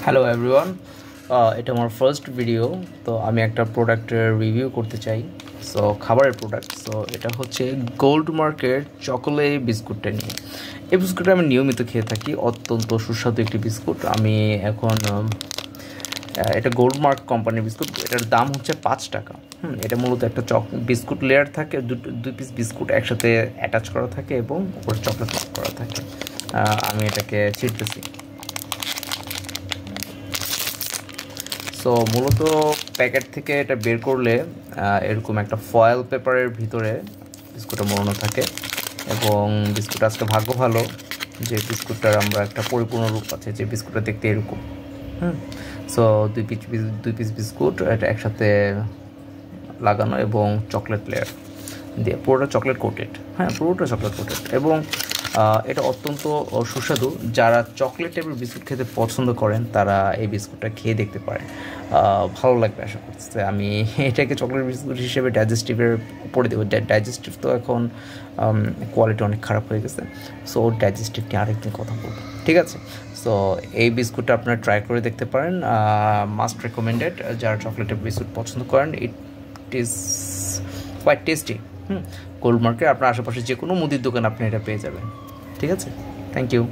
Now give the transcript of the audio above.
Hello everyone, এটা আমার first video. তো আমি একটা প্রোডাক্টের রিভিউ করতে চাই। সো খাবারের প্রোডাক্ট। সো এটা হচ্ছে গোল্ড মার্কেট চকোলেট বিস্কুটটা নিয়ে। এই বিস্কুটটা আমি নিয়মিত খেয়ে থাকি, অত্যন্ত সুস্বাদু একটি বিস্কুট। আমি এখন এটা গোল্ড মার্ক কোম্পানির বিস্কুট। এটার দাম হচ্ছে 5 টাকা। এটা মূলত একটা বিস্কুট লেয়ার থাকে, দুই পিস বিস্কুট একসাথে অ্যাটাচ করা থাকে এবং উপরে চকলেট করা থাকে। আমি এটাকে ছিটতেছি। সো মূলত প্যাকেট থেকে এটা বের করলে এরকম একটা ফয়েল পেপারের ভিতরে বিস্কুটটা মোড়ানো থাকে এবং বিস্কুট আজকে ভাগ্য ভালো যে বিস্কুটটার আমরা একটা পরিপূর্ণ রূপ আছে, যে বিস্কুটটা দেখতে এরকম। সো দুই পিস বিস্কুট এটা একসাথে লাগানো এবং চকলেট লেয়ার দিয়ে পুরোটা চকলেট কোটেড। পুরোটা চকলেট কোটেড এবং এটা অত্যন্ত সুস্বাদু। যারা চকলেট টাইপের বিস্কুট খেতে পছন্দ করেন তারা এই বিস্কুটটা খেয়ে দেখতে পারেন, ভালো লাগবে আশা করতেছে। আমি এটাকে চকলেট বিস্কুট হিসেবে ডাইজেস্টিভের উপরে দেবো। ডাইজেস্টিভ তো এখন কোয়ালিটি অনেক খারাপ হয়ে গেছে। সো ডাইজেস্টিভ নিয়ে আরেকদিন কথা বলবো, ঠিক আছে? সো এই বিস্কুটটা আপনারা ট্রাই করে দেখতে পারেন, মাস্ট রেকমেন্ডেড। যারা চকলেটের বিস্কুট পছন্দ করেন, it is quite tasty. Gold market আপনার আশেপাশে যে কোনো মুদির দোকান আপনি এটা পেয়ে যাবেন, ঠিক আছে? Thank you.